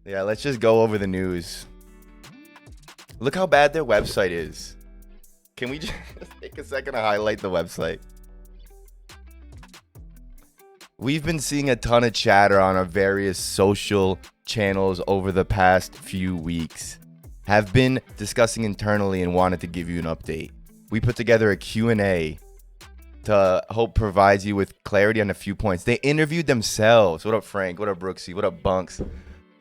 Yeah, let's just go over the news. Look how bad their website is. Can we just take a second to highlight the website? We've been seeing a ton of chatter on our various social channels over the past few weeks. Have been discussing internally and wanted to give you an update. We put together a Q&A to hope provides you with clarity on a few points. They interviewed themselves. What up, Frank? What up, Brooksy? What up, Bunks?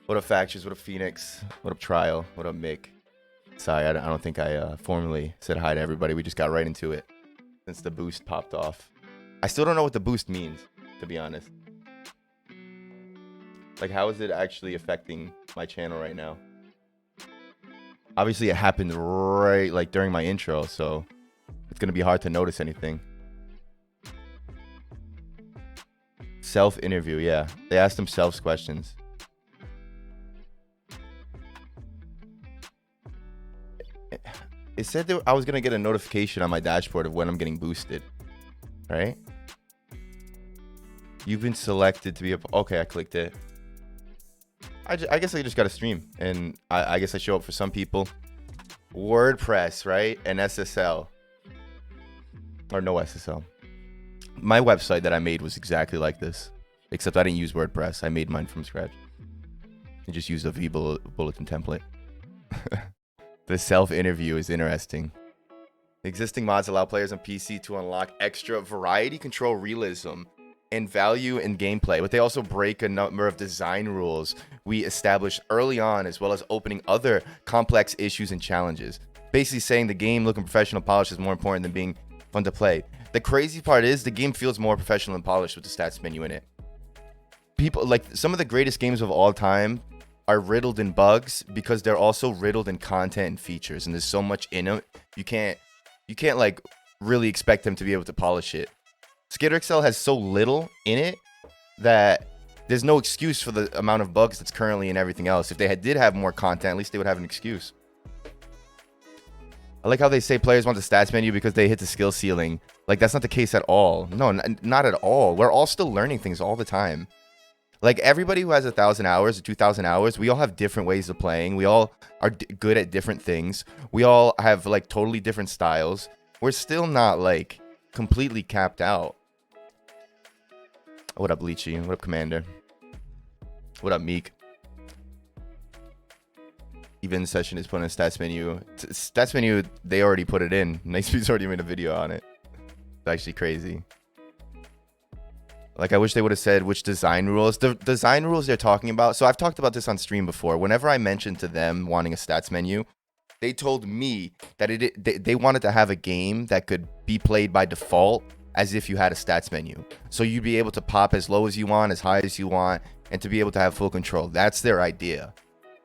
What up, Factions? What up, Phoenix? What up, Trial? What up, Mick? Sorry, I don't think I formally said hi to everybody. We just got right into it since the boost popped off. I still don't know what the boost means, to be honest. Like, how is it actually affecting my channel right now? Obviously, it happened right, like, during my intro, so it's going to be hard to notice anything. Self-interview, yeah. They asked themselves questions. It said that I was going to get a notification on my dashboard of when I'm getting boosted, right? You've been selected to be a... Okay, I clicked it. I guess I just got to stream, and I guess I show up for some people. WordPress, right? And SSL. Or no SSL. My website that I made was exactly like this, except I didn't use WordPress. I made mine from scratch. I just used a bulletin template. The self-interview is interesting. Existing mods allow players on PC to unlock extra variety, control, realism, and value in gameplay, but they also break a number of design rules we established early on, as well as opening other complex issues and challenges. Basically saying the game looking professional polished is more important than being fun to play. The crazy part is the game feels more professional and polished with the stats menu in it. People, like, some of the greatest games of all time are riddled in bugs because they're also riddled in content and features, and there's so much in them. You can't like really expect them to be able to polish it. Skitter XL has so little in it that there's no excuse for the amount of bugs that's currently in everything else. If they did have more content, at least they would have an excuse. I like how they say players want the stats menu because they hit the skill ceiling. Like, that's not the case at all. No, not at all. We're all still learning things all the time. Like, everybody who has 1,000 hours or 2,000 hours, we all have different ways of playing. We all are good at different things. We all have, like, totally different styles. We're still not, like, completely capped out. What up, Leechy? What up, Commander? What up, Meek? Even session is put in a stats menu. Stats menu, they already put it in. Nicebeat's already made a video on it. It's actually crazy. Like, I wish they would have said which design rules. The design rules they're talking about. So I've talked about this on stream before. Whenever I mentioned to them wanting a stats menu, they told me that they wanted to have a game that could be played by default as if you had a stats menu. So you'd be able to pop as low as you want, as high as you want, and to be able to have full control. That's their idea.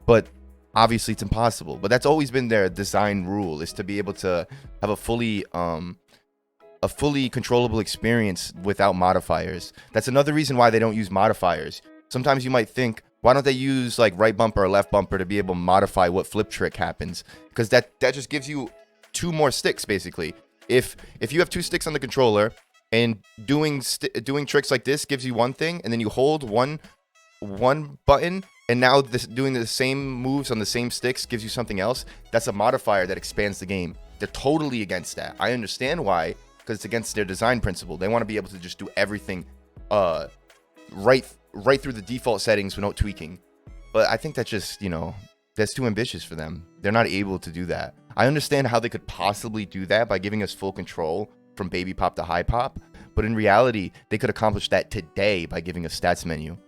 But obviously it's impossible. But that's always been their design rule, is to be able to have a fully controllable experience without modifiers. That's another reason why they don't use modifiers. Sometimes you might think, why don't they use like right bumper or left bumper to be able to modify what flip trick happens? Because that just gives you two more sticks, basically. If you have two sticks on the controller and doing tricks like this gives you one thing, and then you hold one button, and now doing the same moves on the same sticks gives you something else, that's a modifier that expands the game. They're totally against that. I understand why, because it's against their design principle. They want to be able to just do everything right through the default settings without tweaking. But I think that's just, that's too ambitious for them. They're not able to do that. I understand how they could possibly do that by giving us full control from baby pop to high pop, but in reality, they could accomplish that today by giving us stats menu.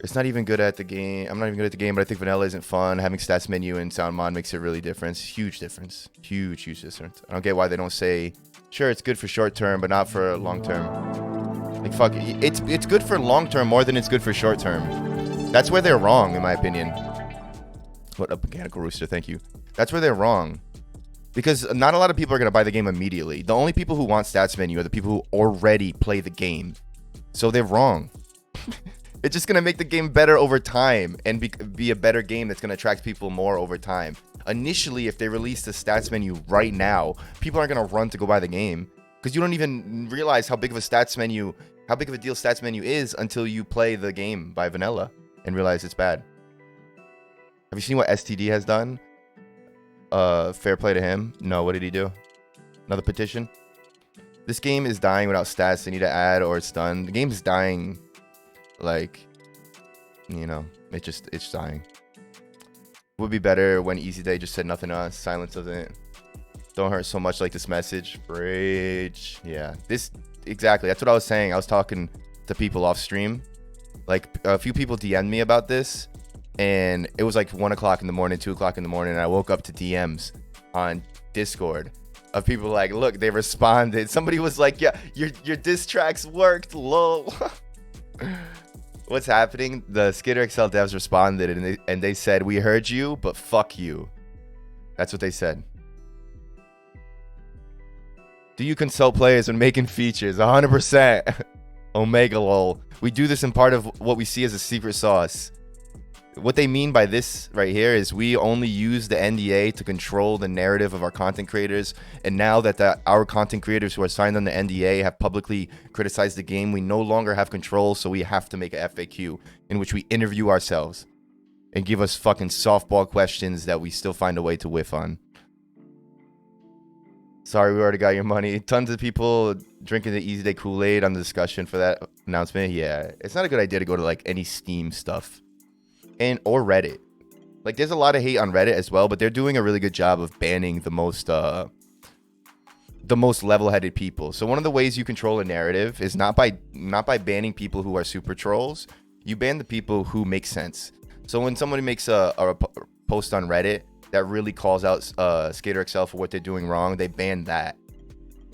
It's not even good at the game. I'm not even good at the game, but I think vanilla isn't fun. Having stats menu and sound mod makes it really different. Huge difference. Huge difference. I don't get why they don't say, sure, it's good for short term, but not for long term. Like, fuck, it's good for long term more than it's good for short term. That's where they're wrong, in my opinion. What up, Mechanical Rooster? Thank you. That's where they're wrong. Because not a lot of people are going to buy the game immediately. The only people who want stats menu are the people who already play the game. So they're wrong. It's just going to make the game better over time and be a better game that's going to attract people more over time. Initially, if they release the stats menu right now, people aren't going to run to go buy the game because you don't even realize how big of a deal stats menu is until you play the game by vanilla. and realize it's bad. Have you seen what STD has done? Fair play to him. No, what did he do? Another petition? This game is dying without stats. They need to add or it's done. The game's dying, like, you know, it's dying. Would be better when Easy Day just said nothing to us. Silence doesn't don't hurt so much like this message. Bridge. Yeah, exactly. That's what I was saying. I was talking to people off stream. Like, a few people DM'd me about this, and it was like 1 o'clock in the morning, 2 o'clock in the morning, and I woke up to DMs on Discord of people like, look, they responded. Somebody was like, yeah, your diss tracks worked, lol. What's happening? The Skitter XL devs responded, and they said, we heard you, but fuck you. That's what they said. Do you consult players when making features? 100%. Omega lol. We do this in part of what we see as a secret sauce. What they mean by this right here is we only use the NDA to control the narrative of our content creators. And now that our content creators who are signed on the NDA have publicly criticized the game, we no longer have control. So we have to make an FAQ in which we interview ourselves and give us fucking softball questions that we still find a way to whiff on. Sorry, we already got your money. Tons of people drinking the Easy Day Kool-Aid on the discussion for that announcement. Yeah, it's not a good idea to go to like any Steam stuff. Or Reddit. Like, there's a lot of hate on Reddit as well, but they're doing a really good job of banning the most level-headed people. So one of the ways you control a narrative is not by banning people who are super trolls. You ban the people who make sense. So when somebody makes a post on Reddit that really calls out Skater XL for what they're doing wrong, they ban that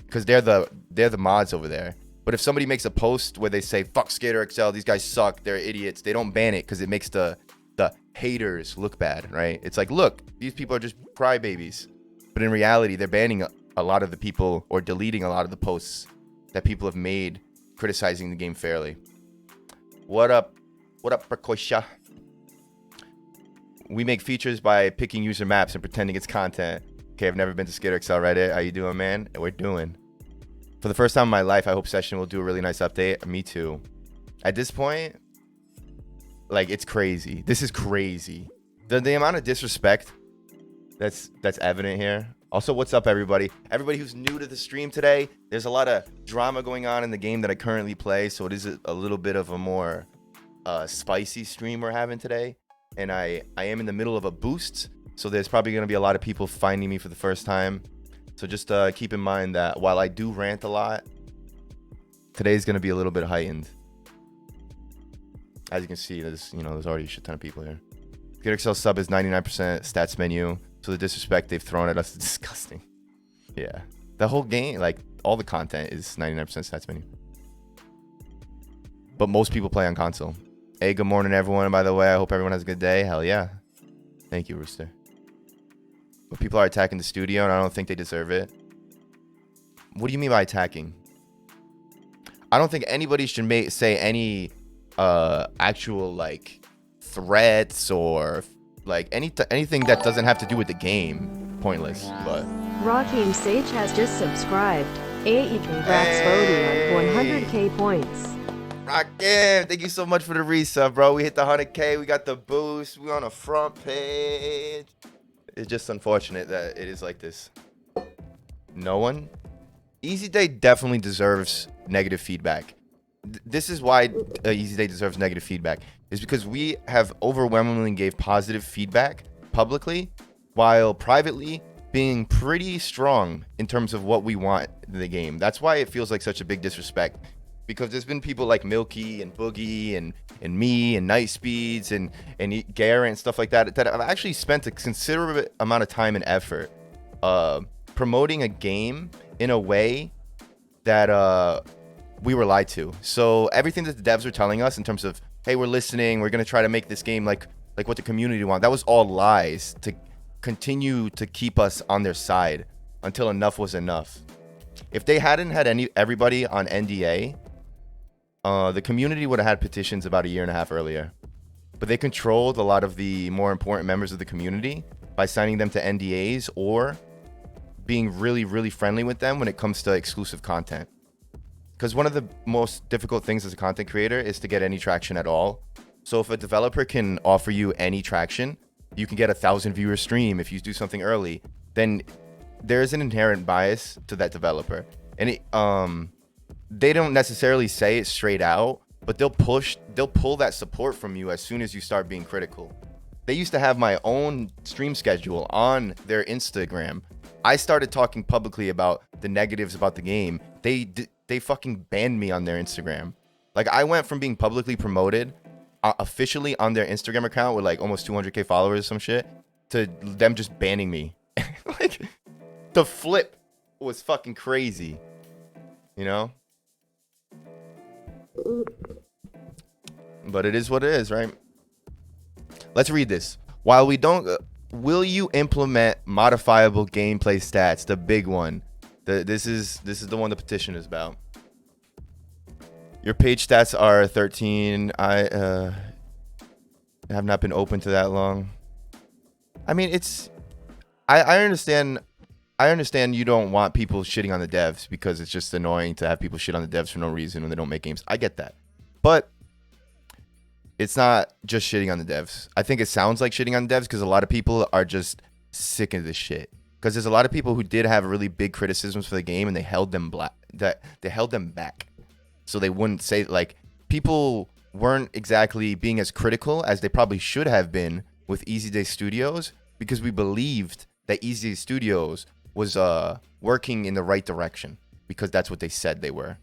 because they're the mods over there. But if somebody makes a post where they say fuck Skater XL, these guys suck, they're idiots, they don't ban it because it makes the haters look bad, right? It's like, look, these people are just crybabies. But in reality, they're banning a lot of the people or deleting a lot of the posts that people have made criticizing the game fairly. What up, Prekosha? We make features by picking user maps and pretending it's content. Okay, I've never been to Skater XL Reddit. How you doing, man? We're doing. For the first time in my life, I hope Session will do a really nice update. Me too. At this point, like, it's crazy. This is crazy. The amount of disrespect that's evident here. Also, what's up, everybody? Everybody who's new to the stream today, there's a lot of drama going on in the game that I currently play, so it is a little bit of a more spicy stream we're having today. And I am in the middle of a boost, so there's probably going to be a lot of people finding me for the first time. So just keep in mind that while I do rant a lot, today's going to be a little bit heightened. As you can see, there's already a shit ton of people here. Skater XL sub is 99% stats menu, so the disrespect they've thrown at us is disgusting. Yeah. The whole game, like, all the content is 99% stats menu. But most people play on console. Hey, good morning, everyone, by the way. I hope everyone has a good day. Hell yeah. Thank you, Rooster. But people are attacking the studio, and I don't think they deserve it. What do you mean by attacking? I don't think anybody should say any actual, like, threats or, like, anything that doesn't have to do with the game. Pointless, but... Rakim Sage has just subscribed. AE congrats voting on 100k points. Rakim, thank you so much for the resub, bro. We hit the 100k, we got the boost, we on the front page. It's just unfortunate that it is like this. No one? Easy Day definitely deserves negative feedback. This is why Easy Day deserves negative feedback. Is because we have overwhelmingly gave positive feedback publicly, while privately being pretty strong in terms of what we want in the game. That's why it feels like such a big disrespect. Because there's been people like Milky and Boogie and me and Night Speeds and Garrett and stuff like that have actually spent a considerable amount of time and effort promoting a game in a way that we were lied to. So everything that the devs were telling us in terms of, hey, we're listening, we're going to try to make this game like what the community want, that was all lies to continue to keep us on their side until enough was enough. If they hadn't had everybody on NDA, the community would have had petitions about 1.5 years earlier. But they controlled a lot of the more important members of the community by signing them to NDAs or being really, really friendly with them when it comes to exclusive content. Because one of the most difficult things as a content creator is to get any traction at all. So if a developer can offer you any traction, you can get 1,000 viewer stream if you do something early, then there's an inherent bias to that developer. And they don't necessarily say it straight out, but they'll pull that support from you as soon as you start being critical. They used to have my own stream schedule on their Instagram. I started talking publicly about the negatives about the game. They fucking banned me on their Instagram. Like, I went from being publicly promoted officially on their Instagram account with like almost 200k followers, some shit, to them just banning me. Like, the flip was fucking crazy, you know? But it is what it is, right? Let's read this. While we don't, will you implement modifiable gameplay stats? The big one. This is the one the petition is about. Your page stats are 13. I have not been open to that long. I mean, it's. I understand. I understand you don't want people shitting on the devs because it's just annoying to have people shit on the devs for no reason when they don't make games. I get that, but it's not just shitting on the devs. I think it sounds like shitting on the devs because a lot of people are just sick of this shit. Because there's a lot of people who did have really big criticisms for the game and they held them back. So they wouldn't say, like, people weren't exactly being as critical as they probably should have been with Easy Day Studios because we believed that Easy Day Studios was working in the right direction because that's what they said they were.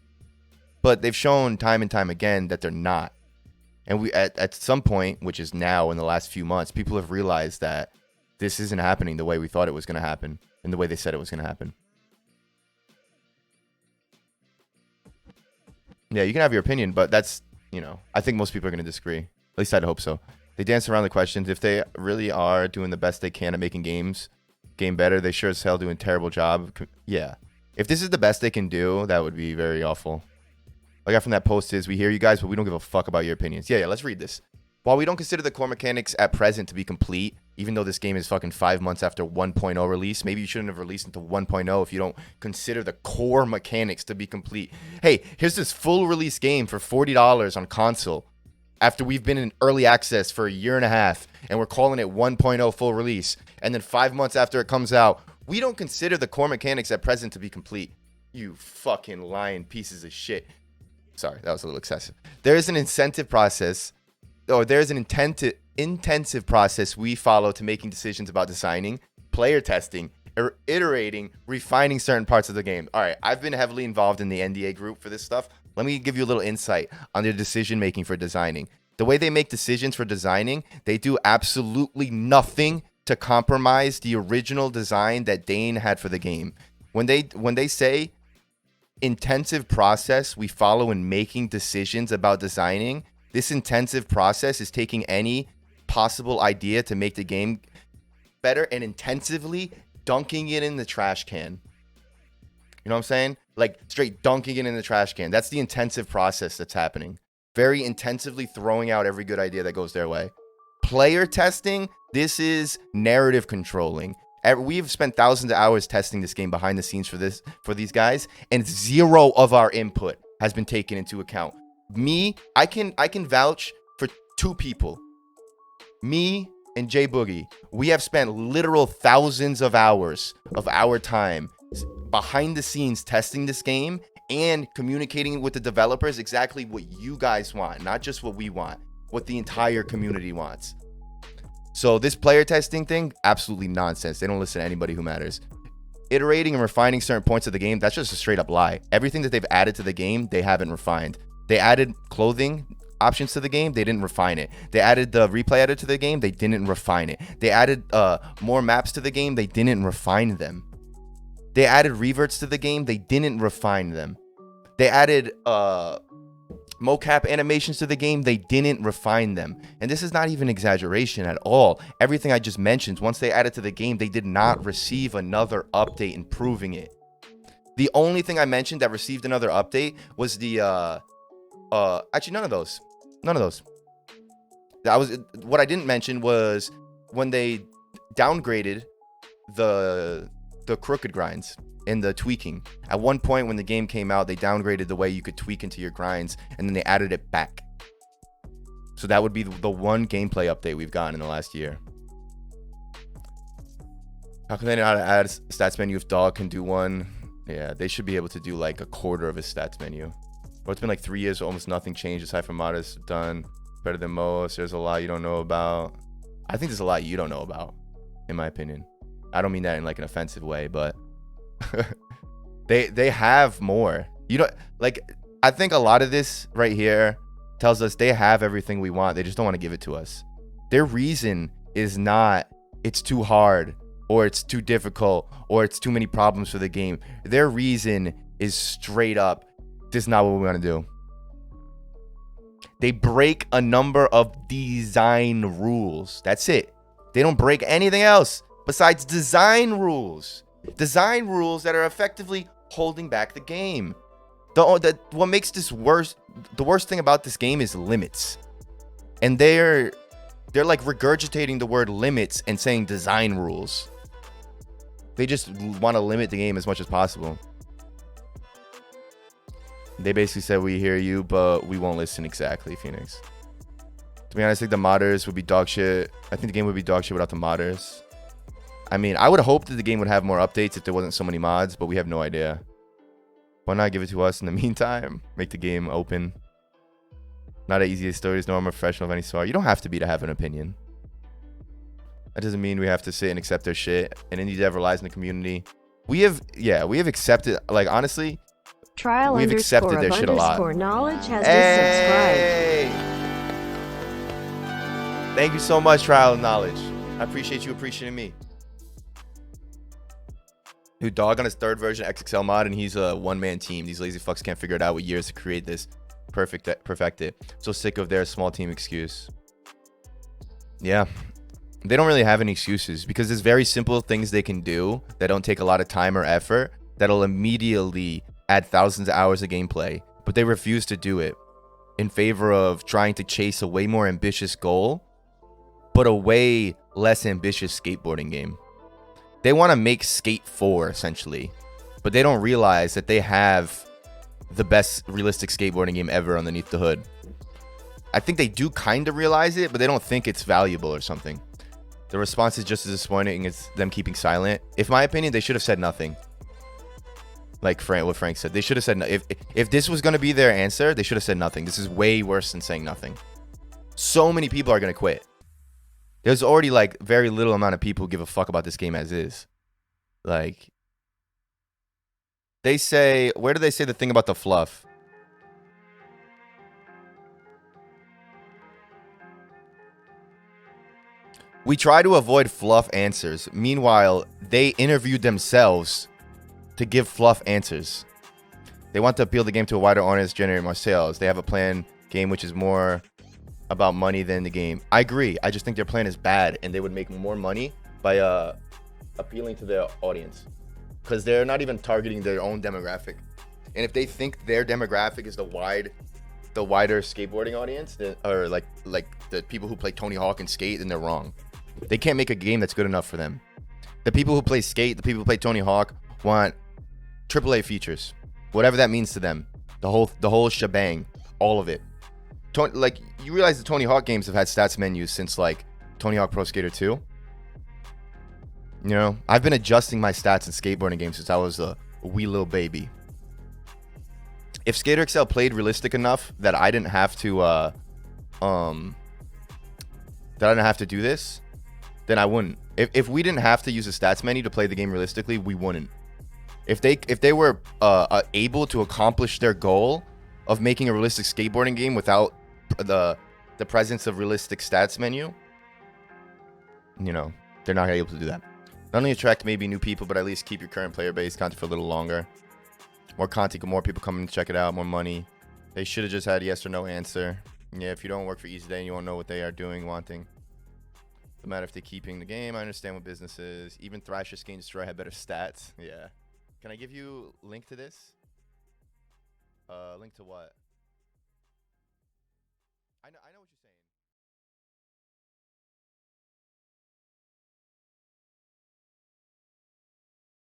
But they've shown time and time again that they're not. And we at some point, which is now in the last few months, people have realized that this isn't happening the way we thought it was going to happen and the way they said it was going to happen. Yeah, you can have your opinion, but that's, you know, I think most people are going to disagree. At least I'd hope so. They dance around the questions. If they really are doing the best they can at making game better, they sure as hell do a terrible job. Yeah. If this is the best they can do, that would be very awful. What I got from that post is, we hear you guys, but we don't give a fuck about your opinions. Yeah, let's read this. While we don't consider the core mechanics at present to be complete, even though this game is fucking 5 months after 1.0 release, maybe you shouldn't have released into 1.0 if you don't consider the core mechanics to be complete. Hey, here's this full release game for $40 on console after we've been in early access for a year and a half, and we're calling it 1.0 full release, and then 5 months after it comes out, we don't consider the core mechanics at present to be complete. You fucking lying pieces of shit. Sorry, that was a little excessive. There is an incentive process, or there's an intensive process we follow to making decisions about designing, player testing, iterating, refining certain parts of the game. All right, I've been heavily involved in the NDA group for this stuff. Let me give you a little insight on their decision making for designing. The way they make decisions for designing, they do absolutely nothing to compromise the original design that Dane had for the game. When they say intensive process we follow in making decisions about designing, this intensive process is taking any possible idea to make the game better and intensively dunking it in the trash can. You know what I'm saying? Like, straight dunking it in the trash can. That's the intensive process that's happening. Very intensively throwing out every good idea that goes their way. Player testing, this is narrative controlling. We've spent thousands of hours testing this game behind the scenes for these guys, and 0 of our input has been taken into account. I can vouch for 2 people. Me and Jay Boogie. We have spent literal thousands of hours of our time behind the scenes testing this game and communicating with the developers exactly what you guys want, not just what we want, what the entire community wants. So this player testing thing, absolutely nonsense. They don't listen to anybody who matters. Iterating and refining certain points of the game, that's just a straight up lie. Everything that they've added to the game, they haven't refined. They added clothing options to the game, they didn't refine it. They added the replay editor to the game, they didn't refine it. They added more maps to the game, they didn't refine them. They added reverts to the game, they didn't refine them. They added mocap animations to the game, they didn't refine them. And this is not even exaggeration at all. Everything I just mentioned, once they added to the game, they did not receive another update improving it. The only thing I mentioned that received another update was the actually none of those. What I didn't mention was when they downgraded the crooked grinds and the tweaking. At one point when the game came out, they downgraded the way you could tweak into your grinds, and then they added it back. So that would be the one gameplay update we've gotten in the last year. How come they know how to add stats menu if dog can do one? Yeah, they should be able to do like a quarter of his stats menu. Well, it's been like 3 years, almost nothing changed aside from Modest done better than most. There's a lot you don't know about. I think there's a lot you don't know about, in my opinion. I don't mean that in like an offensive way, but they have more. You know, like I think a lot of this right here tells us they have everything we want. They just don't want to give it to us. Their reason is not it's too hard or it's too difficult or it's too many problems for the game. Their reason is straight up, this is not what we want to do. They break a number of design rules. That's it. They don't break anything else besides design rules. Design rules that are effectively holding back the game. What makes this worse, the worst thing about this game is limits. And they're like regurgitating the word limits and saying design rules. They just want to limit the game as much as possible. They basically said, we hear you, but we won't listen. Exactly, Phoenix. To be honest, I think the modders would be dog shit. I think the game would be dog shit without the modders. I mean, I would hope that the game would have more updates if there wasn't so many mods, but we have no idea. Why not give it to us in the meantime? Make the game open. Not as easy as stories, no, I'm a professional of any sort. You don't have to be to have an opinion. That doesn't mean we have to sit and accept their shit. And indie dev relies on the community. We have accepted, like, honestly, Trial we've accepted their shit a lot. Knowledge has just subscribed. Thank you so much, Trial of Knowledge. I appreciate you appreciating me. Dude, Dog on his third version XXL mod, and he's a one-man team. These lazy fucks can't figure it out with years to create this. Perfect it. So sick of their small team excuse. Yeah. They don't really have any excuses because there's very simple things they can do that don't take a lot of time or effort that'll immediately add thousands of hours of gameplay, but they refuse to do it in favor of trying to chase a way more ambitious goal, but a way less ambitious skateboarding game. They want to make Skate 4 essentially, but they don't realize that they have the best realistic skateboarding game ever underneath the hood. I think they do kind of realize it, but they don't think it's valuable or something. The response is just as disappointing as them keeping silent. In my opinion, they should have said nothing. Like what Frank said, they should have said no. If this was going to be their answer, they should have said nothing. This is way worse than saying nothing. So many people are going to quit. There's already like very little amount of people who give a fuck about this game as is. Like, they say, where do they say the thing about the fluff? We try to avoid fluff answers. Meanwhile, they interviewed themselves to give fluff answers. They want to appeal the game to a wider audience, generate more sales. They have a plan game which is more about money than the game. I agree. I just think their plan is bad, and they would make more money by appealing to their audience, because they're not even targeting their own demographic. And if they think their demographic is the wider skateboarding audience, or like the people who play Tony Hawk and skate, then they're wrong. They can't make a game that's good enough for them. The people who play skate, the people who play Tony Hawk want AAA features, whatever that means to them. The whole shebang, all of it. Like, you realize the Tony Hawk games have had stats menus since like Tony Hawk Pro Skater 2. You know, I've been adjusting my stats in skateboarding games since I was a wee little baby. If Skater XL played realistic enough that I didn't have to do this, then I wouldn't. If we didn't have to use a stats menu to play the game realistically, we wouldn't. If they were able to accomplish their goal of making a realistic skateboarding game without the presence of realistic stats menu, you know, they're not able to do that. Not only attract maybe new people, but at least keep your current player base content for a little longer. More content, more people coming to check it out, more money. They should have just had a yes or no answer. Yeah, if you don't work for Easy Day, you won't know what they are doing, wanting. No matter if they're keeping the game, I understand what business is. Even Thrasher, Skate, Destroy had better stats. Yeah. Can I give you a link to this? Link to what? I know